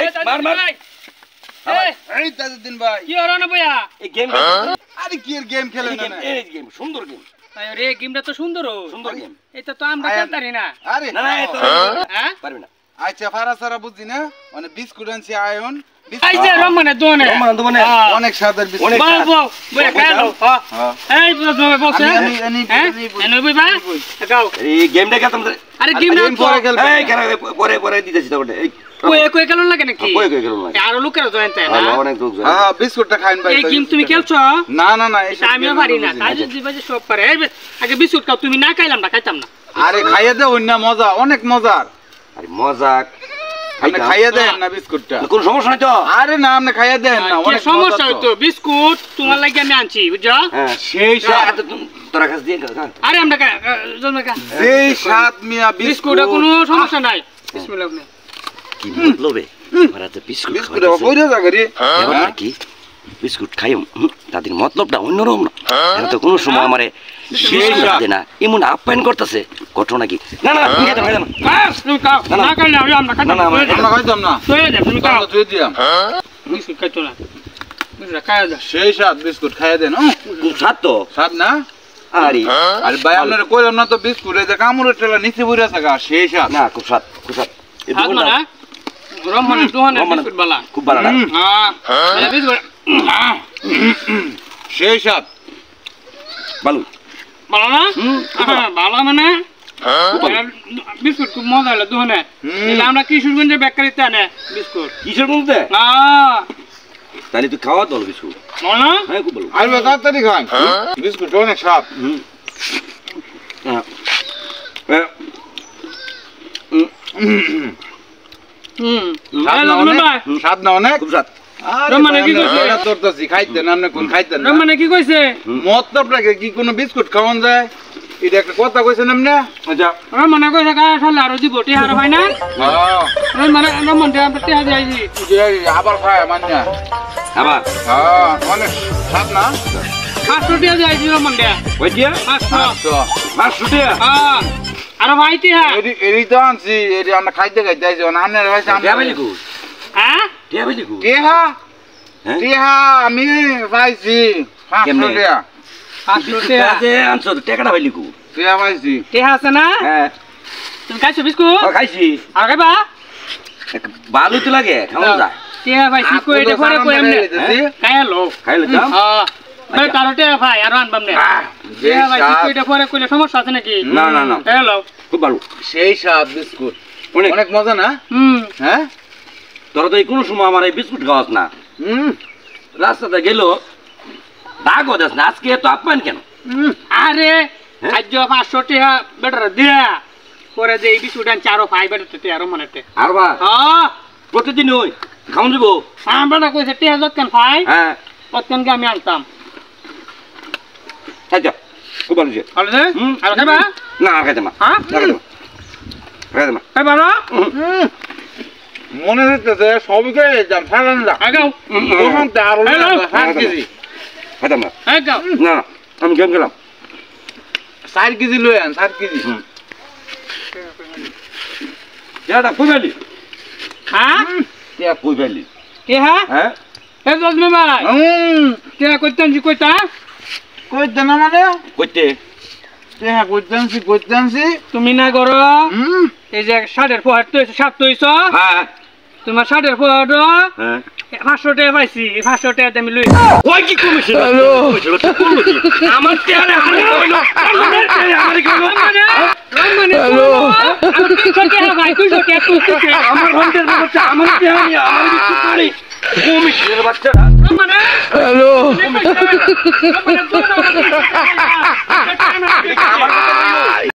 এই মার মার এই তাজউদ্দিন ভাই কি হলো না ভাইয়া এই গেম আরে কি এর গেম খেলেন না এই গেম সুন্দর গেম আরে গেমটা তো সুন্দর গেম এটা তো আমরা খেলতারি না আরে না না এটা হ্যাঁ পারবি না আচ্ছা ফারাসারা বুঝি না মানে বিস্কুট আনছি আয়ন এই যে রমমানে দোনে অনেক স্বাদের বিস্কুট অনেক বাবু বলে খাও হ্যাঁ এই বসে হ্যাঁ এনে বইবা গাও এই গেমটা খেলতাম আরে গেম না পরে খেলবো এই কেন পরে দিতেছি তো এই কই খেলন লাগে নাকি কই খেলন লাগে আর লোকের জয়েন্ট না অনেক লোক যায় হ্যাঁ বিস্কুটটা খাইন ভাই এই গেম তুমি খেলছো না না না এটা আমিও পারি না তাই যদি বাজে সব পারে আগে বিস্কুট খাও তুমি না খাইলাম না খাইতাম না আরে খাইয়ে দাও না মজা অনেক মজার আরে মজাক আপনি খাইয়ে দেন না বিস্কুটটা কোন সমস্যা নাই তো আরে না আপনি খাইয়ে দেন না অনেক সমস্যা হইতো বিস্কুট তোমার লাগি আমি আনছি বুঝছো হ্যাঁ সেই স্বাদ তোরা কাছ দিয়ে আরে আমরা জন্মকা সেই স্বাদ মিয়া বিস্কুটে কোনো সমস্যা নাই বিসমিল্লাহ আপনি কি মতলবে ওরা তো বিস্কুট বিস্কুট কইরা জাগরি হ্যাঁ কি বিস্কুট খাইম তাদের মতলবটা অন্যরকম না এরা তো কোনো সময় আমারে সেই স্বাদ না এমন আপ্যায়ন করতেছে ঘটনা কি না না তুমি খাইতে না তুমি খাও না খাইলে আমরা খাইতাম না আমরা খাইতাম না তুই দে তুমি খাও তুই দিয়াম বিস্কুট খাইতো না বুঝলা খাইয়া দে সেই স্বাদ বিস্কুট খাইয়ে দেন খুব স্বাদ তো স্বাদ না আরে আরে ভাই আপনারা কইলাম না তো বিস্কুট এই যে কামড়ের টেলা নিচে বইরা থাকা সেই স্বাদ না খুব স্বাদ এই হাত দোকানটা মারা গরম মানে দোহানে বিস্কুট বালা খুব ভালো না হ্যাঁ বিস্কুট সেই স্বাদ ভালো বালা না বালা মানে বিস্কুট খুব মজা হলো দোহানে এটা আমরা কিশোরগঞ্জে বেকারিতে আনে বিস্কুট কিসের বলতে হ্যাঁ তাহলে তুই খাওয়া দল বিস্কুট মনা হ্যাঁ খুব ভালো আর তাড়াতাড়ি খান বিস্কুট অনেক স্বাদ স্বাদ না অনেক খুব স্বাদ রমানে কি কইছে তোরতাছি খাইতেন আপনি কোন খাইতেন না রমানে কি কইছে মতলবটাকে কি কোনো বিস্কুট খাওয়ান যায় এটা একটা কথা কইছেন আপনি আচ্ছা রমানে কইছে কা শালা আর দিব টি হার হয় না রমান দে আমরা টি হার যাইছি আবার খায় মানে আবার হ্যাঁ অনেক স্বাদ না 500 টি যাইছি রমান দে ওই দিয়া 500 দিয়া হ্যাঁ আর ভাই টি হ্যাঁ এরি তো আনছি এরি আমরা খাইতে খাইতে আইছি আন্নের ভাই দেবাইলি কো হ্যাঁ দেবাইলি কো টিহা টিহা আমি পাইছি 500 টাকা 500 টাকা যে আনছো টাকাটা পাইলি কো টিহা পাইছি টি আছে না হ্যাঁ তুমি খাইছো বিস্কুট খাইছি আর খাইবা ভালো তো লাগে খাওয়া যায় টি ভাই কি কই এটা পরে কই এমনে খাইলো খাইলে দাম হ্যাঁ ভাই কারোটে ভাই আর আনবাম নে টি ভাই কি কই এটা পরে কইলে সমস্যা আছে নাকি না না না হ্যালো খুব ভালো সেই স্বাদ বিস্কুট অনেক অনেক মজা না হ্যাঁ তোরা তো কোনো সময় আমার এই বিস্কুট খাওয়াস না রাস্তাতে গেল দাগও দেস না আজকে এত আপ্যায়ন কেন আরে আজ 500 টাকা বেটার দিয়া পরে যে এই বিস্কুট আন চারো ভাই বেটার তে আর মনেতে আর বা হ্যাঁ প্রতিদিন ওই খাওন দিব হ্যাঁ বেটা কইছে তে হাজার কেন ভাই হ্যাঁ কতক্ষণ কে আমি আনতাম আচ্ছা খুব ভালো যে হলো যে আর খাইবা না খাইতে মা হ্যাঁ খাইতে মা খাইবা না মনে হচ্ছে সবই করে যাম ফালান না আগাও ওখান থেকে আরো 4 কেজি খাইতে মা আগাও না আমি গেম গেলাম 4 কেজি লই আন 4 কেজি এটা কই গেলি হ্যাঁ টিয়া কই গেলি কে হ্যাঁ হ্যাঁ এ দজমে ভাই কে কইতাম জি কইতা কইতে না মানে কইতে টিহা কইতানছি তুমি না করো এই যে শার্টের ফোয়াট তো শার্ট তৈছো হ্যাঁ তোমার শার্টের ফোয়াট হ্যাঁ 500 টাকা পাইছি 500 টাকা আমি লই কই কি কমিছিল আমার টিয়ারে হারে কইলো আমার টিয়ারে হারে কইলো মানে হ্যালো আমি 300 টাকা ভাই 200 টাকা তুই আমার ঘন্টার বাচ্চা আমার টিয়া নিয়ে আমার বিস্কুট মারি কমিছিল বাচ্চারা মানে হ্যালো মানে